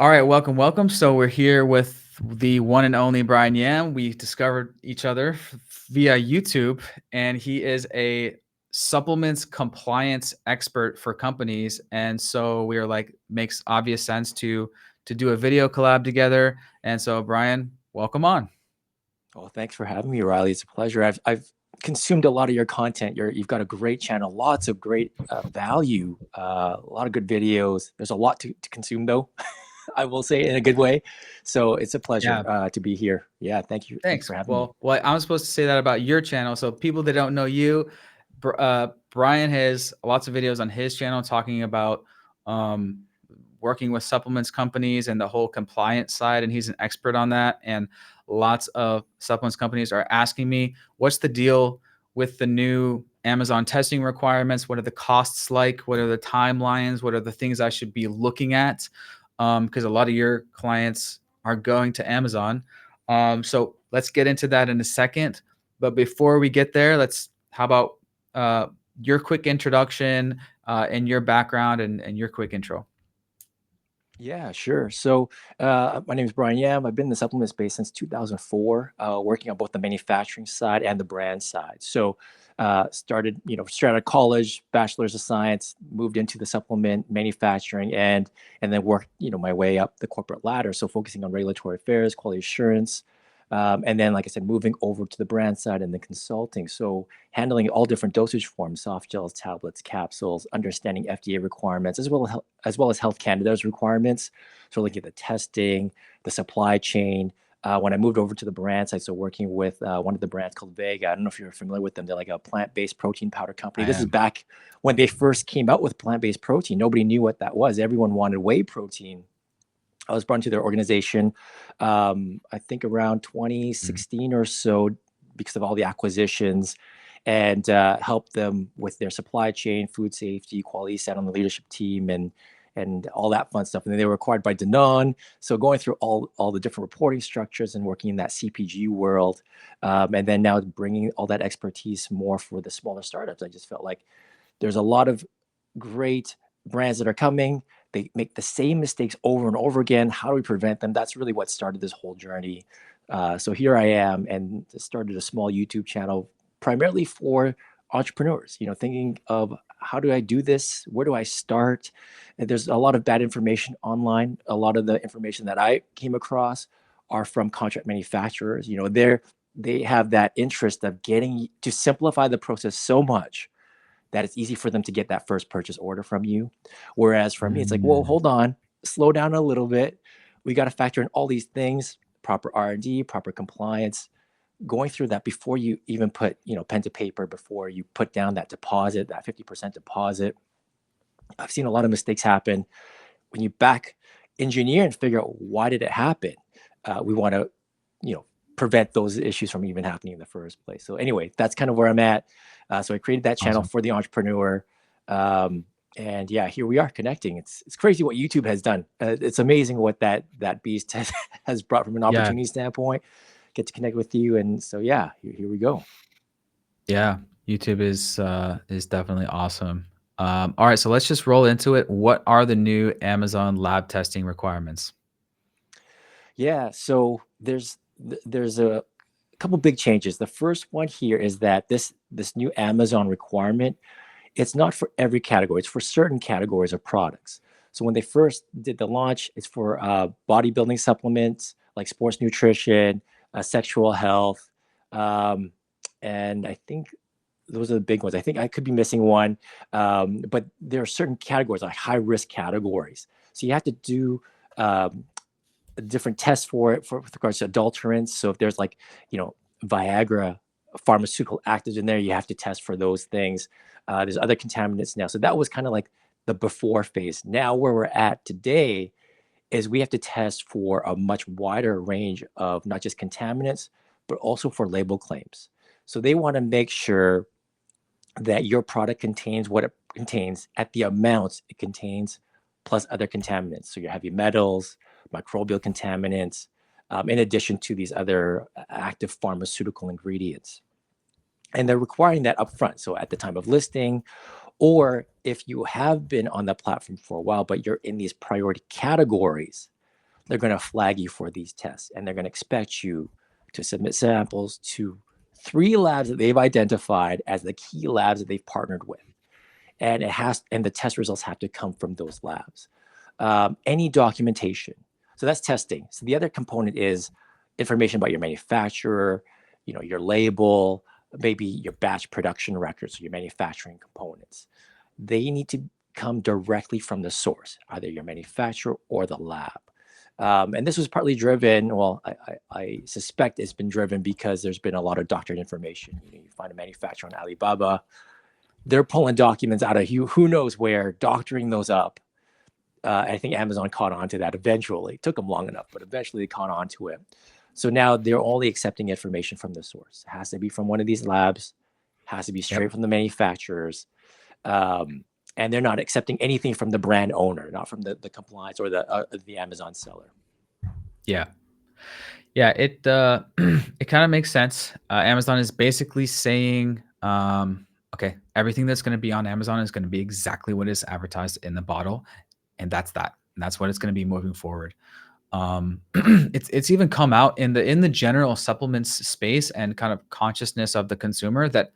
All right, welcome, welcome. So we're here with the one and only Brian Yam. We discovered each other via YouTube, and he is a supplements compliance expert for companies. And so we were like, makes obvious sense to do a video collab together. And so Brian, welcome on. Well, thanks for having me, Riley. It's a pleasure. I've consumed a lot of your content. You've got a great channel, lots of great value, a lot of good videos. There's a lot to consume, though. I will say in a good way. So it's a pleasure Yeah, to be here. Yeah, thank you. Thank you thanks. for having me. Well, I'm supposed to say that about your channel. So people that don't know you, Brian has lots of videos on his channel talking about um, working with supplements companies and the whole compliance side, and he's an expert on that. And lots of supplements companies are asking me, what's the deal with the new Amazon testing requirements? What are the costs like? What are the timelines? What are the things I should be looking at? Because a lot of your clients are going to Amazon. So let's get into that in a second. But before we get there, how about your quick introduction and your background and your quick intro? Yeah, sure. So, my name is Brian Yam. I've been in the supplement space since 2004, working on both the manufacturing side and the brand side. So, started, straight out of college, bachelor's of science, moved into the supplement manufacturing, and then worked, my way up the corporate ladder. So, focusing on regulatory affairs, quality assurance, and then, like I said, moving over to the brand side and the consulting. So, handling all different dosage forms, soft gels, tablets, capsules, understanding FDA requirements, as well as Health Canada's requirements. So, looking at the testing, the supply chain. When I moved over to the brand side, so working with one of the brands called Vega. I don't know if you're familiar with them. They're like a plant-based protein powder company. I This is am. back when they first came out with plant-based protein. Nobody knew what that was. Everyone wanted whey protein. I was brought into their organization, I think around Mhm. 2016 or so, because of all the acquisitions, and helped them with their supply chain, food safety, quality, sat on the leadership team, and all that fun stuff. And then they were acquired by Danone. So going through all the different reporting structures and working in that CPG world, and then now bringing all that expertise more for the smaller startups. I just felt like there's a lot of great brands that are coming. They make the same mistakes over and over again. How do we prevent them? That's really what started this whole journey. So here I am, and started a small YouTube channel primarily for entrepreneurs. Thinking of how do I do this? Where do I start? And there's a lot of bad information online. A lot of the information that I came across are from contract manufacturers. They have that interest of getting to simplify the process so much that it's easy for them to get that first purchase order from you. Whereas for me, it's like, whoa, Mm. hold on, slow down a little bit. We got to factor in all these things, proper R&D, proper compliance, going through that before you even put, pen to paper, before you put down that deposit, that 50% deposit. I've seen a lot of mistakes happen when you back engineer and figure out why did it happen. We want to, you know, prevent those issues from even happening in the first place. So anyway, that's kind of where I'm at. So I created that channel Awesome. for the entrepreneur. And yeah, here we are connecting. It's crazy what YouTube has done. It's amazing what that beast has brought from an Yeah. opportunity standpoint. Get to connect with you, and so yeah, here we go. Yeah. YouTube is definitely awesome. All right, so let's just roll into it. What are the new Amazon lab testing requirements? Yeah, so there's a couple big changes. The first one here is that this new Amazon requirement, it's not for every category. It's for certain categories of products. So when they first did the launch, it's for bodybuilding supplements like sports nutrition, sexual health, um, and I think those are the big ones. I think I could be missing one, but there are certain categories like high risk categories. So you have to do um, different tests for it with regards to adulterants. So if there's like, you know, Viagra pharmaceutical actives in there, you have to test for those things. There's other contaminants now. So that was kind of like the before phase. Now where we're at today is we have to test for a much wider range of not just contaminants, but also for label claims. So they want to make sure that your product contains what it contains at the amounts it contains, plus other contaminants. So your heavy metals, microbial contaminants, in addition to these other active pharmaceutical ingredients. And they're requiring that upfront. So at the time of listing, or if you have been on the platform for a while, but you're in these priority categories, they're going to flag you for these tests, and they're going to expect you to submit samples to 3 labs that they've identified as the key labs that they've partnered with. And the test results have to come from those labs. Any documentation. So that's testing. So the other component is information about your manufacturer, your label, maybe your batch production records, or your manufacturing components. They need to come directly from the source, either your manufacturer or the lab. And this was partly driven, well, I suspect it's been driven because there's been a lot of doctored information. You find a manufacturer on Alibaba, they're pulling documents out of who knows where, doctoring those up. I think Amazon caught on to that eventually. It took them long enough, but eventually they caught on to it. So now they're only accepting information from the source. It has to be from one of these labs, has to be straight from the manufacturers. And they're not accepting anything from the brand owner, not from the compliance or the Amazon seller. Yeah. Yeah, it it kind of makes sense. Amazon is basically saying, okay, everything that's going to be on Amazon is going to be exactly what is advertised in the bottle, and that's that. And that's what it's going to be moving forward. It's even come out in the general supplements space and kind of consciousness of the consumer that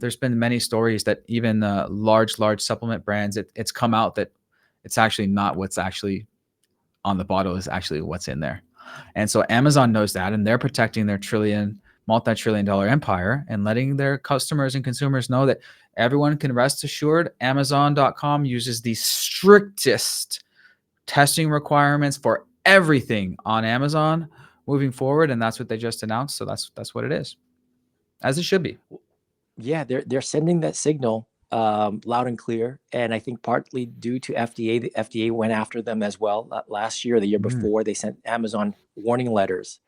there's been many stories that even large supplement brands, it's come out that it's actually not what's actually on the bottle is actually what's in there. And so Amazon knows that, and they're protecting their multi-trillion dollar empire and letting their customers and consumers know that everyone can rest assured Amazon.com uses the strictest testing requirements for everything on Amazon moving forward. And that's what they just announced. So that's what it is, as it should be. Yeah, they're sending that signal loud and clear, and I think partly due to FDA. The FDA went after them as well last year, or the year before. They sent Amazon warning letters.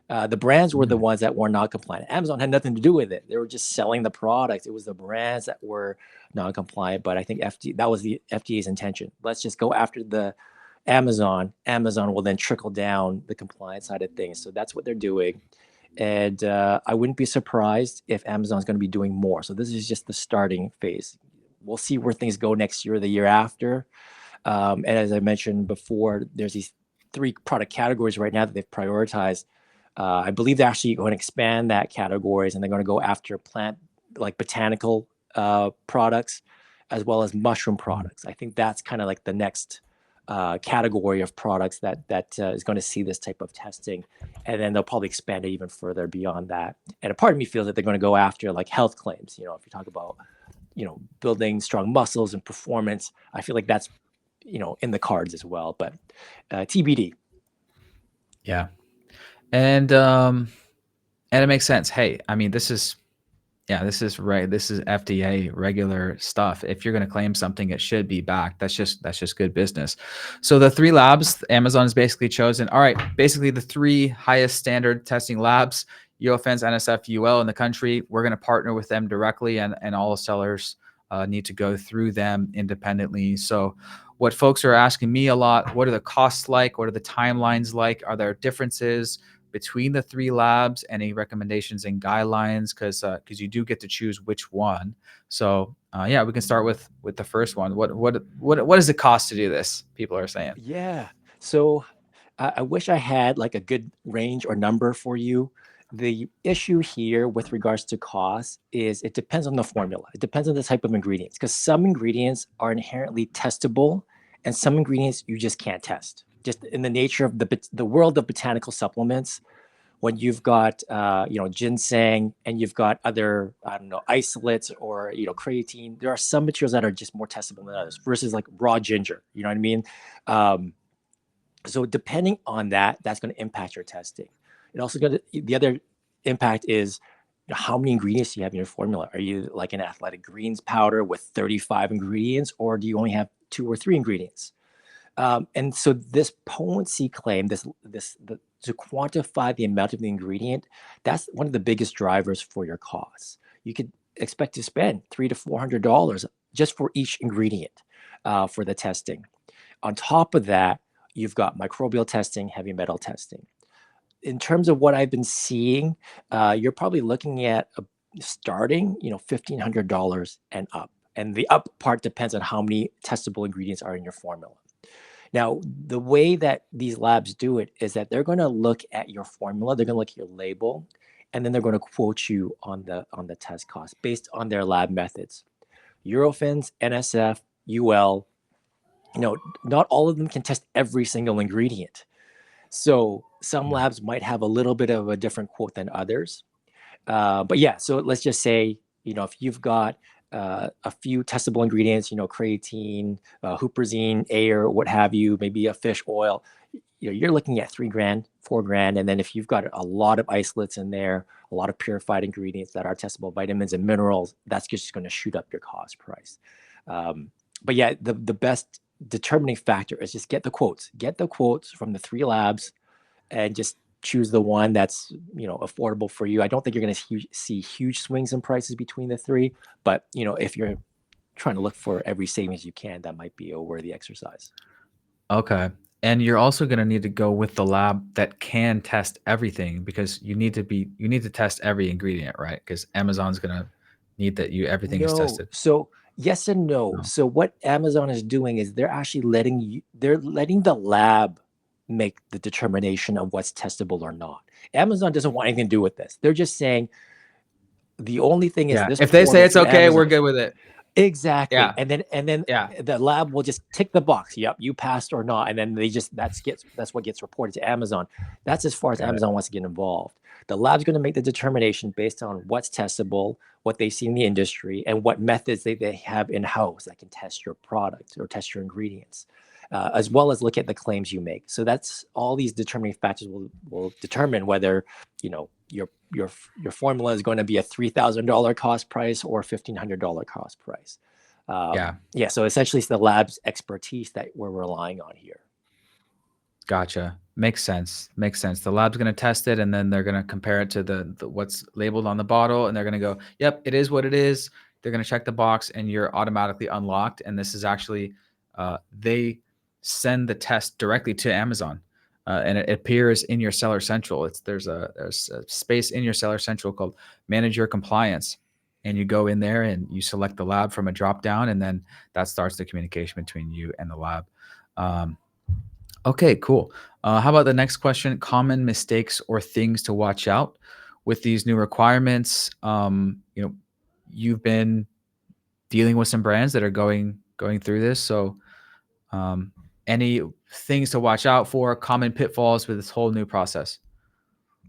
The brands were the ones that were not compliant. Amazon had nothing to do with it. They were just selling the product. It was the brands that were non-compliant. But I think that was the FDA's intention. Let's just go after the Amazon. Amazon will then trickle down the compliance side of things. So that's what they're doing. And I wouldn't be surprised if Amazon's going to be doing more. So this is just the starting phase. We'll see where things go next year or the year after. And as I mentioned before, there's these 3 product categories right now that they've prioritized. I believe they're actually going to expand that categories, and they're going to go after like botanical products, as well as mushroom products. I think that's kind of like the next category of products that is going to see this type of testing, and then they'll probably expand it even further beyond that. And a part of me feels that they're going to go after like health claims. If you talk about building strong muscles and performance, I feel like that's in the cards as well. But TBD. Yeah, and it makes sense. Hey, I mean, this is right. This is FDA regular stuff. If you're going to claim something, it should be backed. That's just good business. So the 3 labs Amazon has basically chosen. All right, basically the 3 highest standard testing labs, Eurofins, NSF UL in the country. We're going to partner with them directly, and all sellers need to go through them independently. So what folks are asking me a lot, what are the costs like? What are the timelines like? Are there differences between the 3 labs? Any recommendations and guidelines? Because you do get to choose which one. So yeah, we can start with the first one. What does it cost to do this? People are saying. Yeah. So I wish I had like a good range or number for you. The issue here with regards to cost is it depends on the formula. It depends on the type of ingredients, because some ingredients are inherently testable and some ingredients you just can't test. Just in the nature of the world of botanical supplements, when you've got ginseng and you've got other isolates or creatine, there are some materials that are just more testable than others versus like raw ginger. You know what I mean? So depending on that, that's going to impact your testing. It also the other impact is how many ingredients do you have in your formula? Are you like an athletic greens powder with 35 ingredients, or do you only have 2 or 3 ingredients? And so this potency claim, to quantify the amount of the ingredient, that's one of the biggest drivers for your costs. You could expect to spend $300 to $400 just for each ingredient for the testing. On top of that, you've got microbial testing, heavy metal testing. In terms of what I've been seeing, you're probably looking at starting, $1,500 and up. And the up part depends on how many testable ingredients are in your formula. Now, the way that these labs do it is that they're going to look at your formula, they're going to look at your label, and then they're going to quote you on the test cost based on their lab methods. Eurofins, NSF, UL, not all of them can test every single ingredient. So some labs might have a little bit of a different quote than others. But yeah, so let's just say, if you've got a few testable ingredients, creatine, huperzine, air, what have you, maybe a fish oil, you're looking at $3,000, $4,000. And then if you've got a lot of isolates in there, a lot of purified ingredients that are testable, vitamins and minerals, that's just going to shoot up your cost price. But yeah, the best determining factor is just get the quotes from the 3 labs and just choose the one that's affordable for you. I don't think you're going to see huge swings in prices between the 3, but if you're trying to look for every savings you can, that might be a worthy exercise. Okay. And you're also going to need to go with the lab that can test everything, because you need to test every ingredient, right? Because Amazon's going to need that everything is No. tested. So yes and no. No. So what Amazon is doing is they're actually letting the lab make the determination of what's testable or not. Amazon doesn't want anything to do with this. They're just saying the only thing is Yeah. this If they say portal it's through okay, Amazon. we're good with it. Exactly. Yeah. And then Yeah. the lab will just tick the box. Yep, you passed or not. And then that's what gets reported to Amazon. That's as far as Got it. Amazon wants to get involved. The lab's going to make the determination based on what's testable, what they see in the industry, and what methods they have in-house that can test your product or test your ingredients, as well as look at the claims you make. So that's all these determining factors will determine whether your formula is going to be a $3,000 cost price or $1,500 cost price. Yeah. So essentially, it's the lab's expertise that we're relying on here. Gotcha. Makes sense. The lab's going to test it, and then they're going to compare it to the what's labeled on the bottle, and they're going to go, "Yep, it is what it is." They're going to check the box, and you're automatically unlocked. And this is actually, they send the test directly to Amazon, and it appears in your Seller Central. There's a space in your Seller Central called Manage Your Compliance, and you go in there and you select the lab from a drop down, and then that starts the communication between you and the lab. Okay, cool. How about the next question? Common mistakes or things to watch out with these new requirements. You've been dealing with some brands that are going through this. So, any things to watch out for? Common pitfalls with this whole new process?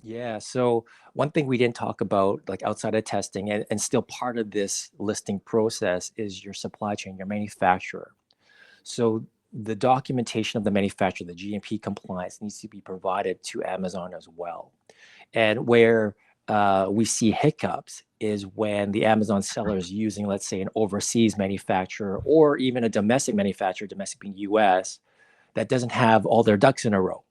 Yeah. So one thing we didn't talk about, like outside of testing and still part of this listing process, is your supply chain, your manufacturer. So the documentation of the manufacturer, the GMP compliance, needs to be provided to Amazon as well. And where we see hiccups is when the Amazon seller is using, let's say, an overseas manufacturer or even a domestic manufacturer, domestic being US, that doesn't have all their ducks in a row.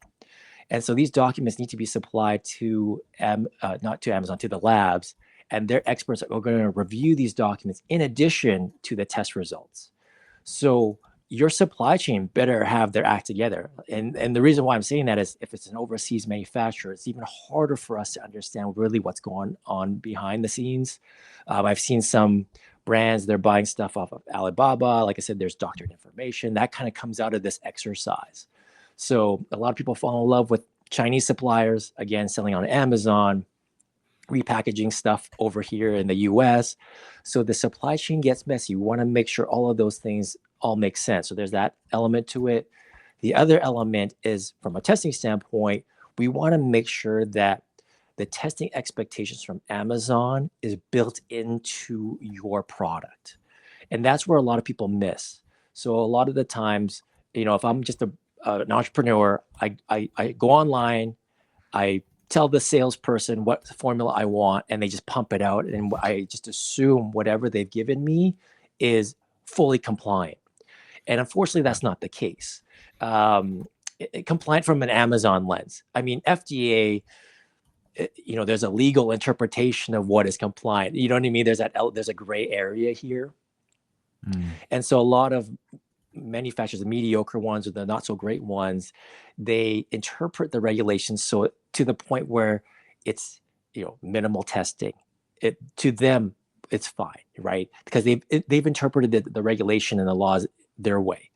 And so these documents need to be supplied to, not to Amazon, to the labs, and their experts are going to review these documents in addition to the test results. So your supply chain better have their act together. And the reason why I'm saying that is if it's an overseas manufacturer, it's even harder for us to understand really what's going on behind the scenes. I've seen some brands, they're buying stuff off of Alibaba. Like I said, there's doctored information. That kind of comes out of this exercise. So a lot of people fall in love with Chinese suppliers, again, selling on Amazon, repackaging stuff over here in the US. So the supply chain gets messy. You want to make sure all of those things all make sense. So there's that element to it. The other element is from a testing standpoint, we want to make sure that the testing expectations from Amazon is built into your product. And that's where a lot of people miss. So a lot of the times, if I'm just an entrepreneur, I go online, I tell the salesperson what formula I want, and they just pump it out. And I just assume whatever they've given me is fully compliant. And unfortunately, that's not the case. Compliant from an Amazon lens. I mean, FDA, there's a legal interpretation of what is compliant. You know what I mean? There's a gray area here. And so a lot of manufacturers, the mediocre ones or the not so great ones, they interpret the regulations so to the point where it's minimal testing. To them, it's fine, right? Because they've interpreted the regulation and the laws their way.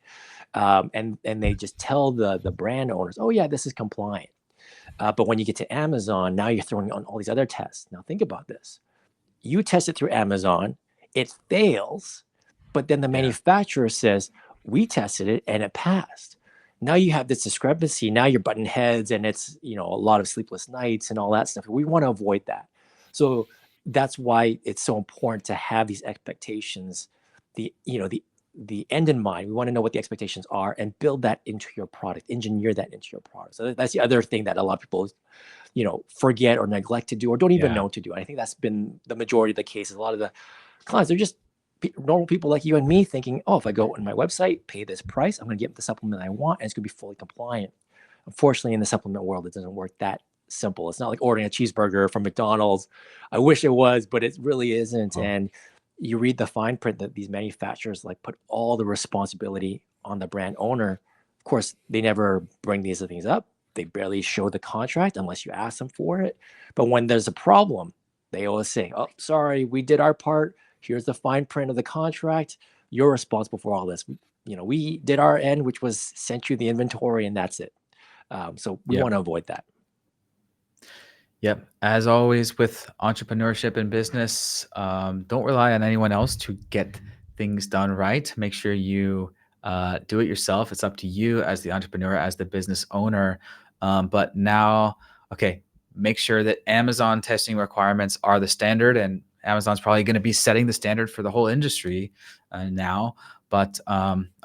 and they just tell the brand owners, oh yeah, this is compliant. But when you get to Amazon, now you're throwing on all these other tests. Now think about this. You test it through Amazon, it fails, but then the Yeah. manufacturer says, we tested it and it passed. Now you have this discrepancy. Now you're butting heads, and it's, a lot of sleepless nights and all that stuff. We want to avoid that. So that's why it's so important to have these expectations, the end in mind. We want to know what the expectations are and build that into your product, engineer that into your product. So that's the other thing that a lot of people forget or neglect to do, or don't even Yeah. know to do. And I think that's been the majority of the cases. A lot of the clients, they're just normal people like you and me thinking, oh, if I go on my website, pay this price, I'm going to get the supplement I want, and it's going to be fully compliant. Unfortunately, in the supplement world, it doesn't work that simple. It's not like ordering a cheeseburger from McDonald's. I wish it was, but it really isn't. Oh, And you read the fine print that these manufacturers put all the responsibility on the brand owner. Of course, they never bring these things up. They barely show the contract unless you ask them for it. But when there's a problem, they always say, oh, sorry, we did our part. Here's the fine print of the contract. You're responsible for all this. We did our end, which was sent you the inventory, and that's it. So we yep. want to avoid that. Yep. As always with entrepreneurship and business, don't rely on anyone else to get things done right. Make sure you do it yourself. It's up to you as the entrepreneur, as the business owner. But now, okay, make sure that Amazon testing requirements are the standard, and Amazon's probably going to be setting the standard for the whole industry now. But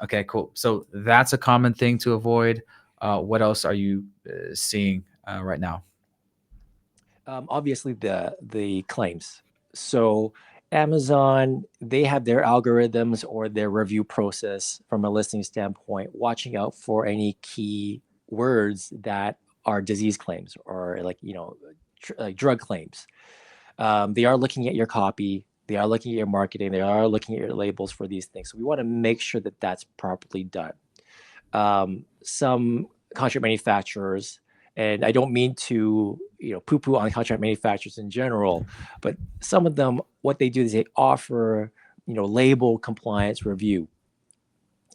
okay, cool. So that's a common thing to avoid. What else are you seeing right now? Obviously, the claims. So Amazon, they have their algorithms or their review process from a listing standpoint, watching out for any key words that are disease claims or like drug claims. They are looking at your copy. They are looking at your marketing. They are looking at your labels for these things. So we want to make sure that that's properly done. Some contract manufacturers, and I don't mean to poo-poo on contract manufacturers in general, but some of them, what they do is they offer label compliance review.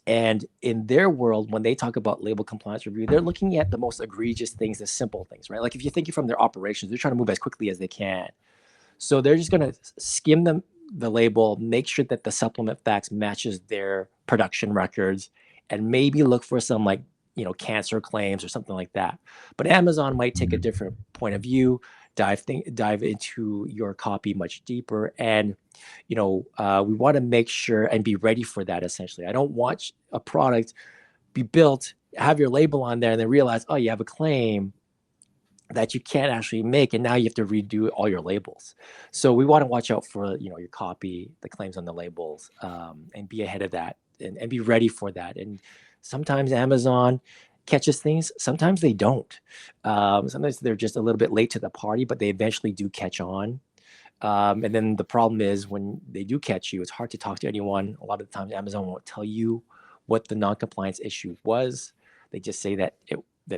And in their world, when they talk about label compliance review, they're looking at the most egregious things, the simple things, right? Like if you're thinking from their operations, they're trying to move as quickly as they can. So they're just going to skim the label, make sure that the supplement facts matches their production records, and maybe look for some cancer claims or something like that. But Amazon might take a different point of view, dive into your copy much deeper, and we want to make sure and be ready for that. Essentially, I don't want a product be built, have your label on there, and then realize, oh, you have a claim that you can't actually make, and now you have to redo all your labels. So we want to watch out for your copy, the claims on the labels, and be ahead of that and be ready for that. And sometimes Amazon catches things, sometimes they don't. Sometimes they're just a little bit late to the party, but they eventually do catch on. And then the problem is when they do catch you, it's hard to talk to anyone. A lot of the times Amazon won't tell you what the non-compliance issue was. They just say that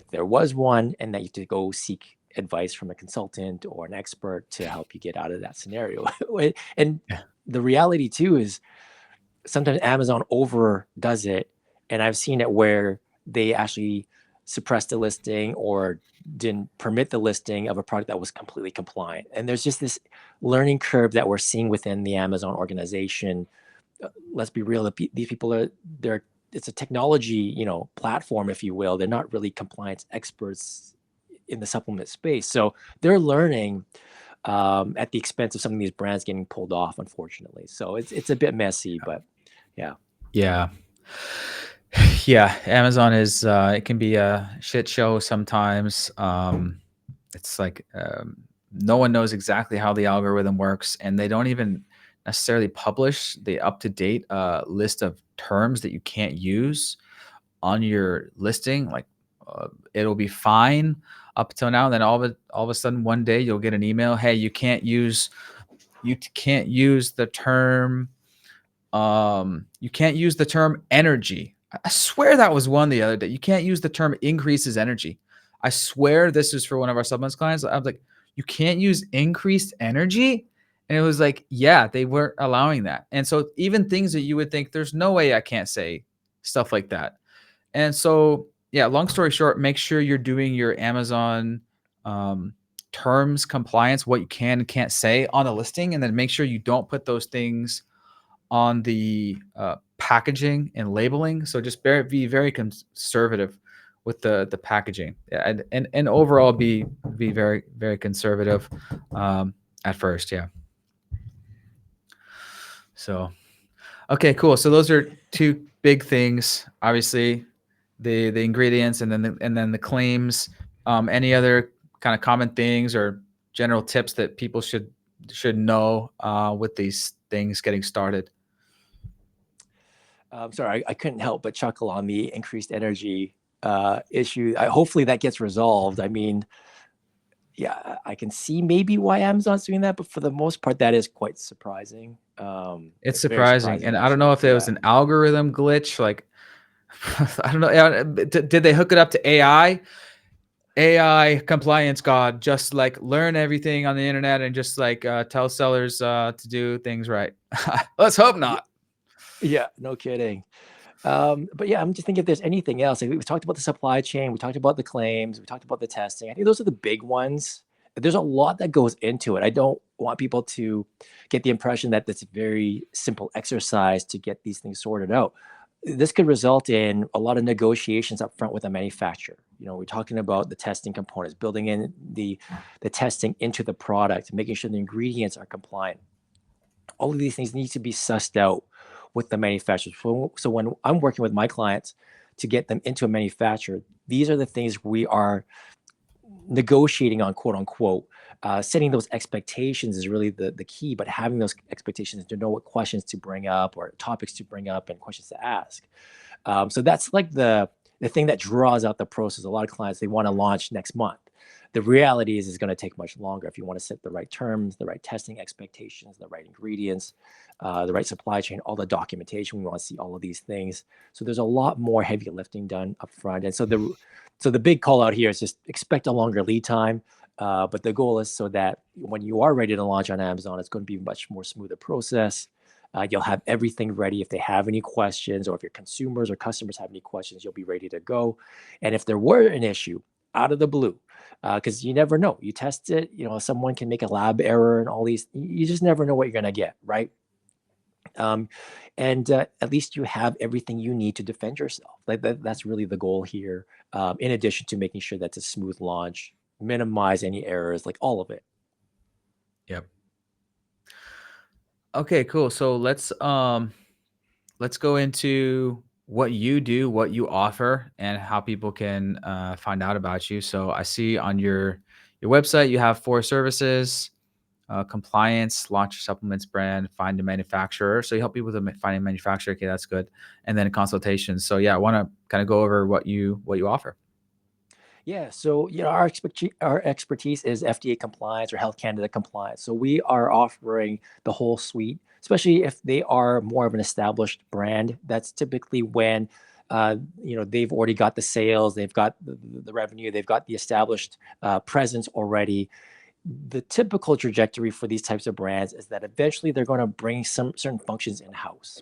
there was one, and that you have to go seek advice from a consultant or an expert to help you get out of that scenario. And Yeah. the reality too is sometimes Amazon overdoes it, and I've seen it where they actually suppressed the listing or didn't permit the listing of a product that was completely compliant. And there's just this learning curve that we're seeing within the Amazon organization. Let's be real, these people it's a technology platform, if you will. They're not really compliance experts in the supplement space, so they're learning at the expense of some of these brands getting pulled off, unfortunately. So it's a bit messy, but yeah. Yeah. Yeah, Amazon is it can be a shit show sometimes. It's like no one knows exactly how the algorithm works, and they don't even necessarily publish the up-to-date list of terms that you can't use on your listing. Like it'll be fine up till now, then all of a sudden one day you'll get an email, hey, you can't use the term you can't use the term energy. I swear that was one the other day. You can't use the term increases energy. I swear this is for one of our supplements clients. I was like, you can't use increased energy? And it was like, yeah, they weren't allowing that. And so even things that you would think there's no way I can't say stuff like that. And so, yeah, long story short, make sure you're doing your Amazon um, terms compliance, what you can and can't say on the listing, and then make sure you don't put those things on the packaging and labeling. So just be very conservative with the packaging, yeah, and overall be very very conservative at first, yeah. So okay, cool. So those are two big things, obviously, the ingredients and then the claims. Any other kind of common things or general tips that people should know with these things getting started? Sorry, I couldn't help but chuckle on the increased energy issue. Hopefully that gets resolved. I mean, yeah, I can see maybe why Amazon's doing that, but for the most part, that is quite surprising. It's Very surprising, surprising, and I don't know actually. if there was Yeah. an algorithm glitch, like I don't know. Did they hook it up to AI? AI compliance god, just like learn everything on the internet and just like tell sellers to do things right. Let's hope Yeah, not. yeah, no kidding. But yeah, I'm just thinking if there's anything else. Like, we talked about the supply chain, we talked about the claims, we talked about the testing. I think those are the big ones. There's a lot that goes into it. I don't want people to get the impression that it's a very simple exercise to get these things sorted out. This could result in a lot of negotiations up front with a manufacturer. We're talking about the testing components, building in the testing into the product, making sure the ingredients are compliant. All of these things need to be sussed out with the manufacturers. So when I'm working with my clients to get them into a manufacturer, these are the things we are negotiating on, quote unquote. Setting those expectations is really the key, but having those expectations to know what questions to bring up or topics to bring up and questions to ask. So that's like the thing that draws out the process. A lot of clients, they want to launch next month. The reality is it's going to take much longer if you want to set the right terms, the right testing expectations, the right ingredients, the right supply chain, all the documentation. We want to see all of these things. So there's a lot more heavy lifting done up front. And so the big call out here is just expect a longer lead time. But the goal is so that when you are ready to launch on Amazon, it's going to be a much more smoother process. You'll have everything ready. If they have any questions, or if your consumers or customers have any questions, you'll be ready to go. And if there were an issue out of the blue, because you never know, you test it, someone can make a lab error and all these, you just never know what you're going to get, right? Um, and at least you have everything you need to defend yourself. That's really the goal here. In addition to making sure that's a smooth launch, minimize any errors, like all of it. Yep. Okay, cool. So let's go into what you do, what you offer, and how people can find out about you. So I see on your website you have 4 services: compliance, launch your supplements brand, find a manufacturer. So you help people to find a manufacturer. Okay, that's good. And then consultations. So yeah, I want to kind of go over what you offer. Yeah, so our expertise is FDA compliance or Health Canada compliance. So we are offering the whole suite, especially if they are more of an established brand. That's typically when they've already got the sales, they've got the revenue, they've got the established presence already. The typical trajectory for these types of brands is that eventually they're going to bring some certain functions in-house,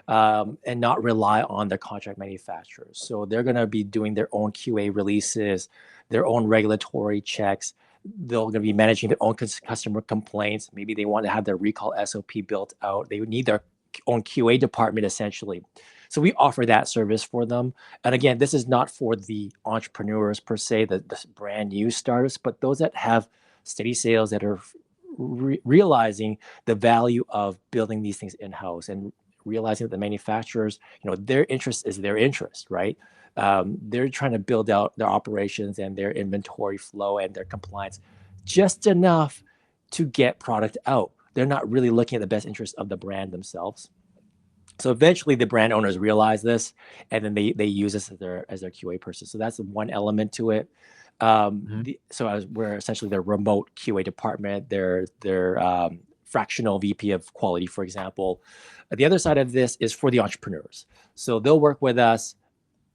and not rely on their contract manufacturers. So they're going to be doing their own QA releases, their own regulatory checks. They're going to be managing their own customer complaints. Maybe they want to have their recall SOP built out. They would need their own QA department, essentially. So we offer that service for them. And again, this is not for the entrepreneurs per se, the brand new startups, but those that have steady sales, that are realizing the value of building these things in-house, and realizing that the manufacturers, their interest is their interest, right? They're trying to build out their operations and their inventory flow and their compliance just enough to get product out. They're not really looking at the best interest of the brand themselves. So eventually the brand owners realize this, and then they use us as their QA person. So that's one element to it. Mhm. We're essentially their remote QA department, their fractional VP of quality, for example. The other side of this is for the entrepreneurs. So they'll work with us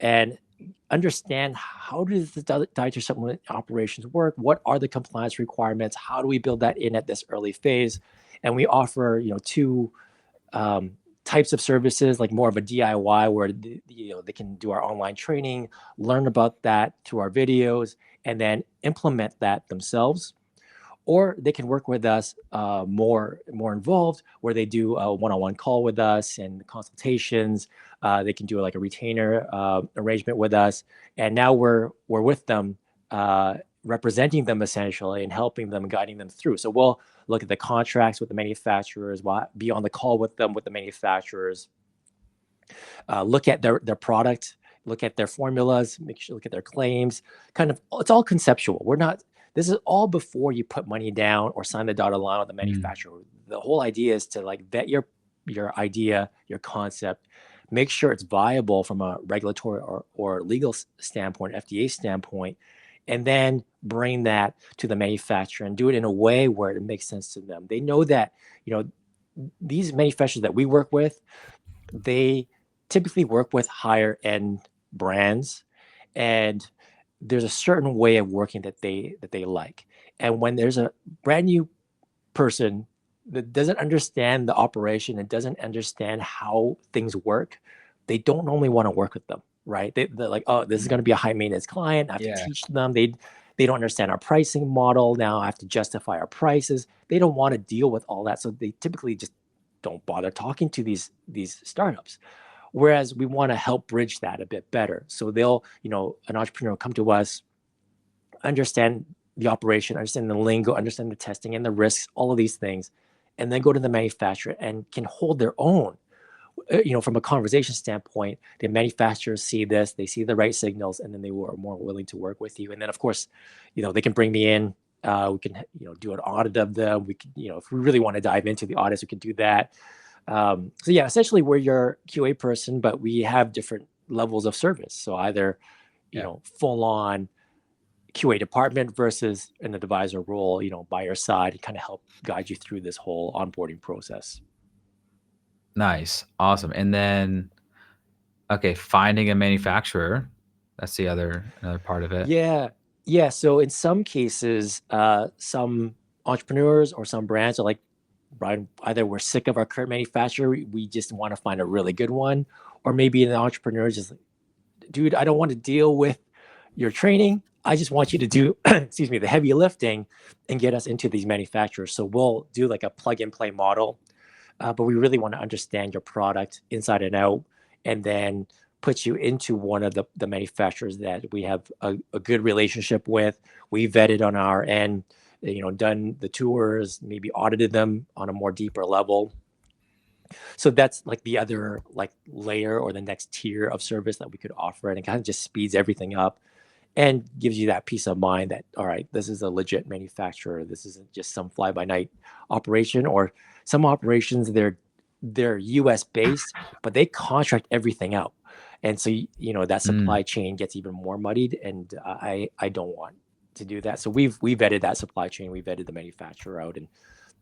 and understand, how does the dietary supplement operations work? What are the compliance requirements? How do we build that in at this early phase? And we offer, two types of services, like more of a DIY, where they can do our online training, learn about that through our videos, and then implement that themselves. Or they can work with us more involved, where they do a one-on-one call with us and consultations. They can do like a retainer arrangement with us, and now we're with them, representing them essentially and helping them, guiding them through. So we'll look at the contracts with the manufacturers, we'll be on the call with them, with the manufacturers, look at their product, look at their formulas, look at their claims. Kind of, it's all conceptual. We're not. This is all before you put money down or sign the dotted line with the manufacturer. The whole idea is to like vet your idea, your concept, make sure it's viable from a regulatory or legal standpoint, FDA standpoint, and then bring that to the manufacturer and do it in a way where it makes sense to them. They know that, these manufacturers that we work with, they typically work with higher end brands, and there's a certain way of working that they like. And when there's a brand new person that doesn't understand the operation and doesn't understand how things work, they don't normally want to work with them, right? They're like, oh, this is going to be a high maintenance client. I have to teach them. They don't understand our pricing model. Now I have to justify our prices. They don't want to deal with all that. So they typically just don't bother talking to these startups. Whereas we want to help bridge that a bit better. So they'll, an entrepreneur will come to us, understand the operation, understand the lingo, understand the testing and the risks, all of these things, and then go to the manufacturer and can hold their own. From a conversation standpoint, the manufacturers see this, they see the right signals, and then they were more willing to work with you. And then, of course, they can bring me in. We can, do an audit of them. We can, if we really want to dive into the audits, we can do that. So yeah, essentially we're your QA person, but we have different levels of service. So either, full on QA department versus an advisor role, by your side, and kind of help guide you through this whole onboarding process. Nice. Awesome. And then, okay, finding a manufacturer, that's another part of it. Yeah. So in some cases, some entrepreneurs or some brands are like, Brian, either we're sick of our current manufacturer, we just want to find a really good one, or maybe an entrepreneur is just like, dude, I don't want to deal with your training. I just want you to do, excuse me, the heavy lifting and get us into these manufacturers. So we'll do like a plug and play model, but we really want to understand your product inside and out, and then put you into one of the manufacturers that we have a good relationship with. We vetted on our end, done the tours, maybe audited them on a more deeper level. So that's like the other like layer or the next tier of service that we could offer. And it kind of just speeds everything up and gives you that peace of mind that, all right, this is a legit manufacturer. This isn't just some fly by night operation, or some operations, they're US based, but they contract everything out. And so, that supply chain gets even more muddied, and I don't want to do that. So we vetted that supply chain, we vetted the manufacturer out, and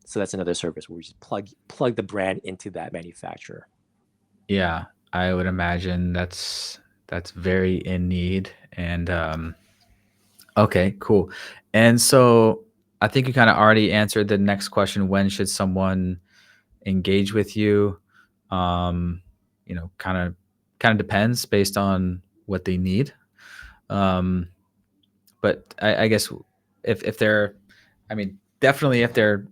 so that's another service where we just plug the brand into that manufacturer. Yeah, I would imagine that's very in need. And okay, cool. And so I think you kind of already answered the next question. When should someone engage with you? Kind of depends based on what they need. But I guess if they're, I mean, definitely if they're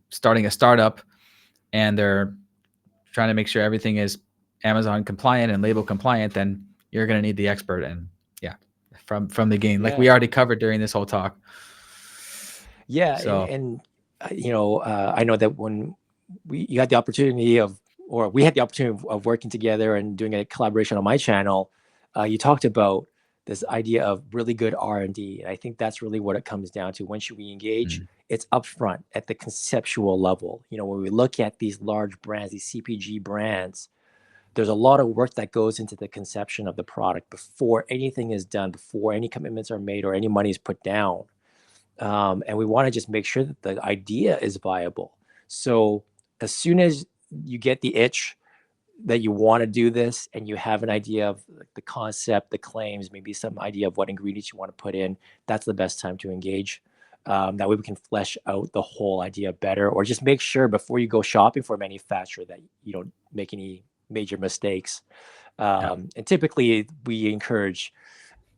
starting a startup and they're trying to make sure everything is Amazon compliant and label compliant, then you're going to need the expert. And yeah, from the game, like we already covered during this whole talk. Yeah. So I know that when you had the opportunity we had the opportunity of working together and doing a collaboration on my channel, you talked about this idea of really good R&D. And I think that's really what it comes down to. When should we engage? It's upfront at the conceptual level. When we look at these large brands, these CPG brands, there's a lot of work that goes into the conception of the product before anything is done, before any commitments are made or any money is put down. And we want to just make sure that the idea is viable. So as soon as you get the itch that you want to do this, and you have an idea of the concept, the claims, maybe some idea of what ingredients you want to put in, that's the best time to engage. That way we can flesh out the whole idea better, or just make sure before you go shopping for a manufacturer that make any major mistakes. Yeah. And typically we encourage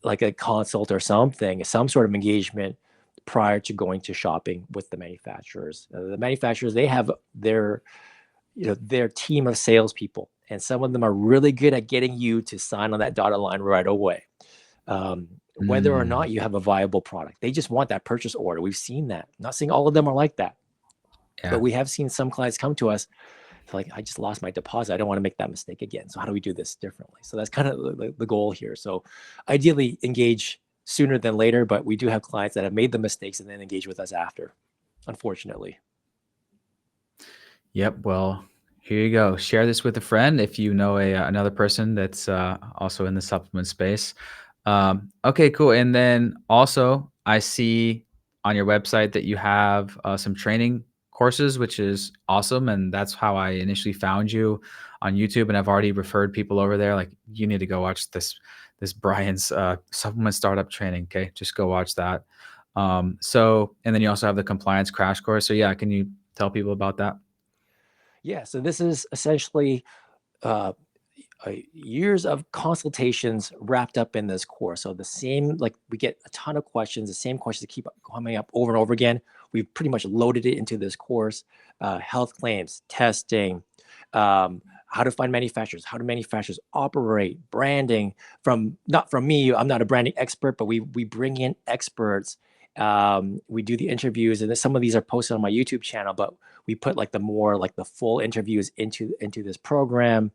like a consult or something, some sort of engagement prior to going to shopping with the manufacturers. The manufacturers, they have their, their team of salespeople, and some of them are really good at getting you to sign on that dotted line right away. Whether or Mm, not you have a viable product, they just want that purchase order. We've seen that. I'm not saying all of them are like that, but yeah. we have seen some clients come to us like, I just lost my deposit. I don't want to make that mistake again. So how do we do this differently? So that's kind of the goal here. So ideally engage sooner than later, but we do have clients that have made the mistakes and then engage with us after, unfortunately. Yep. Well, here you go. Share this with a friend if you know another person that's also in the supplement space. Okay, cool. And then also, I see on your website that you have some training courses, which is awesome. And that's how I initially found you on YouTube. And I've already referred people over there. Like, you need to go watch this Brian's supplement startup training. Okay, just go watch that. And then you also have the compliance crash course. So yeah, can you tell people about that? Yeah. So this is essentially uh, years of consultations wrapped up in this course. So the same, like we get a ton of questions, the same questions keep coming up over and over again. We've pretty much loaded it into this course. Health claims, testing, how to find manufacturers, how do manufacturers operate, branding. From not from me, I'm not a branding expert, but we bring in experts. We do the interviews, and some of these are posted on my YouTube channel. But we put like the full interviews into this program.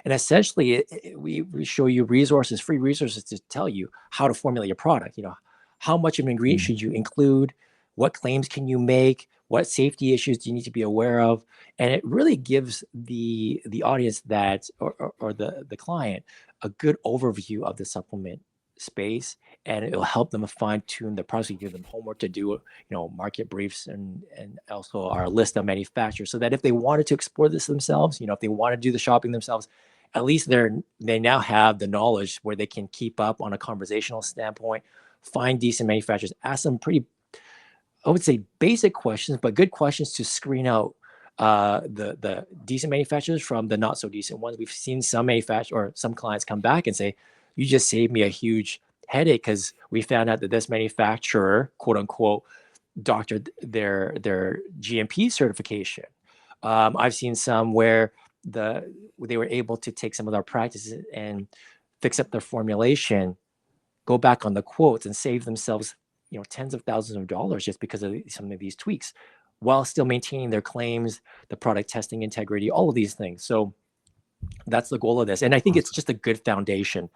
And essentially, we show you resources, free resources to tell you how to formulate your product. How much of an ingredient Mm. should you include? What claims can you make? What safety issues do you need to be aware of? And it really gives the audience that or the client a good overview of the supplement space, and it'll help them fine tune the products. You give them homework to do, market briefs and also our list of manufacturers, so that if they wanted to explore this themselves, if they want to do the shopping themselves, at least they now have the knowledge where they can keep up on a conversational standpoint, find decent manufacturers, ask them pretty, I would say, basic questions, but good questions to screen out the decent manufacturers from the not so decent ones. We've seen some manufacturers or some clients come back and say, "You just saved me a huge headache because we found out that this manufacturer, quote unquote, doctored their GMP certification." I've seen some where they were able to take some of our practices and fix up their formulation, go back on the quotes, and save themselves, tens of thousands of dollars just because of some of these tweaks, while still maintaining their claims, the product testing integrity, all of these things. So that's the goal of this, and I think it's Awesome. just a good foundation.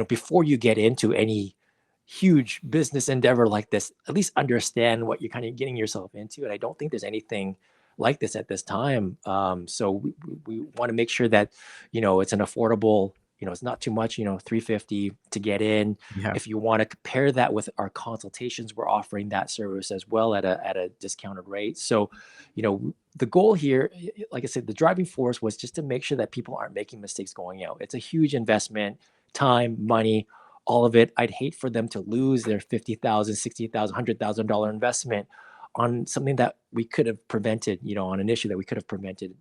Before you get into any huge business endeavor like this, at least understand what you're kind of getting yourself into. And I don't think there's anything like this at this time. So we want to make sure that, it's an affordable, it's not too much, 350 to get in. Yeah. If you want to compare that with our consultations, we're offering that service as well at a discounted rate. So, the goal here, like I said, the driving force was just to make sure that people aren't making mistakes going out. It's a huge investment, time, money, all of it. I'd hate for them to lose their $50,000, $60,000, $100,000 investment on something that we could have prevented, on an issue that we could have prevented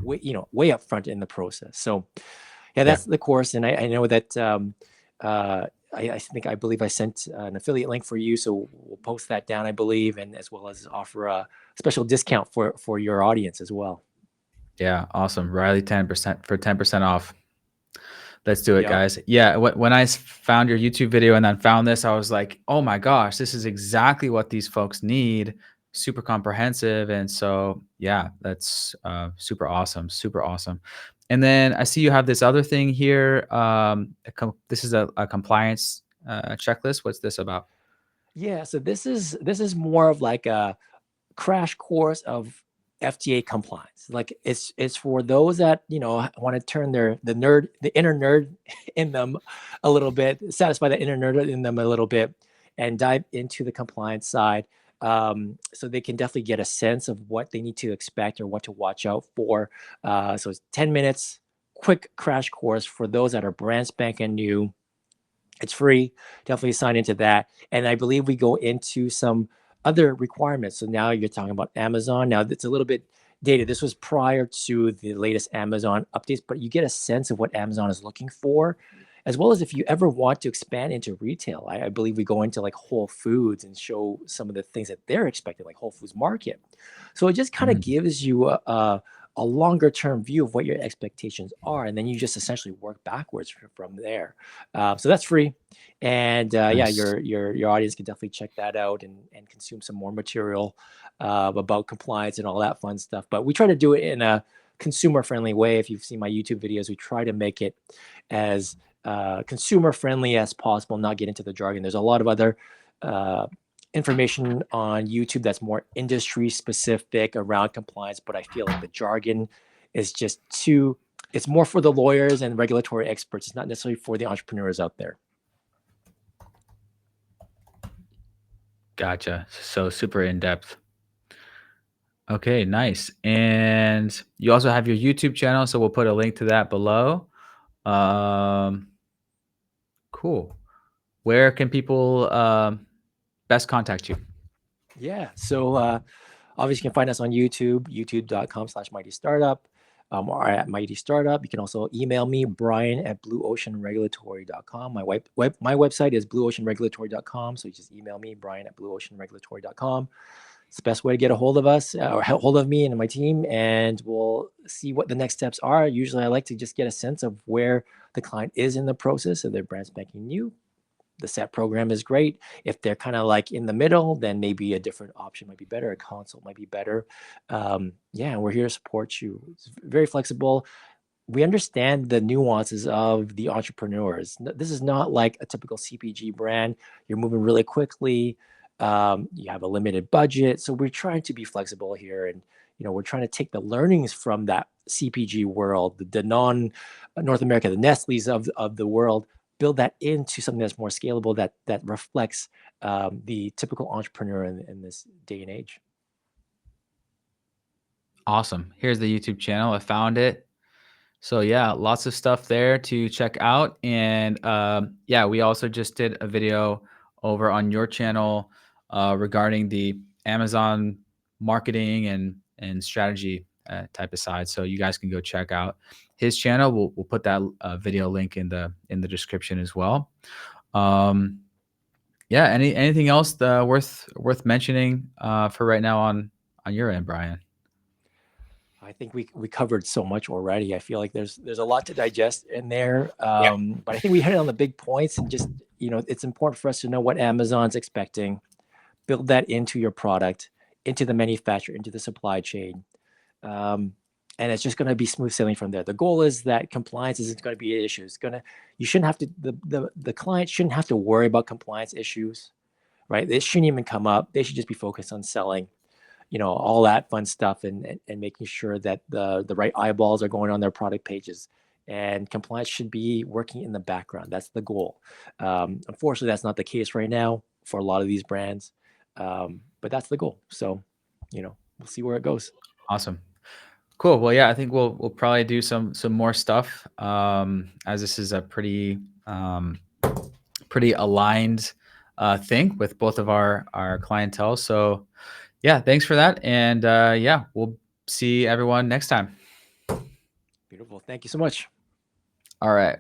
way up front in the process. So yeah, Yeah. that's the course. And I know that I believe I sent an affiliate link for you, so we'll post that down, I believe, and as well as offer a special discount for your audience as well. Yeah. Awesome. Riley 10% for 10% off. Let's do it, Yep. guys. Yeah. When I found your YouTube video and then found this, I was like, oh my gosh, this is exactly what these folks need. Super comprehensive. And so, yeah, that's super awesome. Super awesome. And then I see you have this other thing here. This is a compliance checklist. What's this about? Yeah. So this is more of like a crash course of FDA compliance. Like it's for those that want to turn the inner nerd in them a little bit, satisfy the inner nerd in them a little bit, and dive into the compliance side. So they can definitely get a sense of what they need to expect or what to watch out for. So it's 10 minutes, quick crash course for those that are brand spanking new. It's free. Definitely sign into that. And I believe we go into some other requirements. So now you're talking about Amazon. Now it's a little bit dated. This was prior to the latest Amazon updates, but you get a sense of what Amazon is looking for, as well as if you ever want to expand into retail. I believe we go into like Whole Foods and show some of the things that they're expecting, like Whole Foods Market. So it just kind of Mm, gives you a longer term view of what your expectations are, and then you just essentially work backwards from there. So that's free, and yeah, nice. your audience can definitely check that out and consume some more material about compliance and all that fun stuff. But we try to do it in a consumer friendly way. If you've seen my YouTube videos, we try to make it as consumer friendly as possible, not get into the jargon. There's a lot of other information on YouTube that's more industry specific around compliance, but I feel like the jargon is just too, it's more for the lawyers and regulatory experts. It's not necessarily for the entrepreneurs out there. Gotcha. So super in depth. Okay, nice. And you also have your YouTube channel, so we'll put a link to that below. Um, cool. Where can people best contact you? Yeah. So obviously you can find us on YouTube, youtube.com/mighty startup, or at Mighty Startup. You can also email me, Brian at blueoceanregulatory.com. My website is blueoceanregulatory.com. So you just email me, Brian at blueoceanregulatory.com. It's the best way to get a hold of us or hold of me and my team, and we'll see what the next steps are. Usually I like to just get a sense of where the client is in the process of their brand spanking new. The set program is great. If they're kind of like in the middle, then maybe a different option might be better. A consult might be better. Yeah, we're here to support you. It's very flexible. We understand the nuances of the entrepreneurs. This is not like a typical CPG brand. You're moving really quickly. You have a limited budget. So we're trying to be flexible here. And, we're trying to take the learnings from that CPG world, the non-North America, the Nestle's of the world, build that into something that's more scalable, that reflects the typical entrepreneur in this day and age. Awesome. Here's the YouTube channel. I found it. So yeah, lots of stuff there to check out. And yeah, we also just did a video over on your channel regarding the Amazon marketing and strategy type of side. So you guys can go check out his channel. We'll put that video link in the description as well. Yeah. Anything else worth mentioning for right now on your end, Brian? I think we covered so much already. I feel like there's a lot to digest in there, Yeah. but I think we hit on the big points, and just it's important for us to know what Amazon's expecting, build that into your product, into the manufacturer, into the supply chain, um, and it's just going to be smooth sailing from there. The goal is that compliance isn't going to be an issue. You shouldn't have to the client shouldn't have to worry about compliance issues, right? They shouldn't even come up. They should just be focused on selling, all that fun stuff, and making sure that the right eyeballs are going on their product pages. And compliance should be working in the background. That's the goal. Unfortunately, that's not the case right now for a lot of these brands, but that's the goal. So, we'll see where it goes. Awesome. Cool. Well, yeah, I think we'll probably do some more stuff as this is a pretty aligned thing with both of our clientele. So yeah, thanks for that, and yeah, we'll see everyone next time. Beautiful. Thank you so much. All right.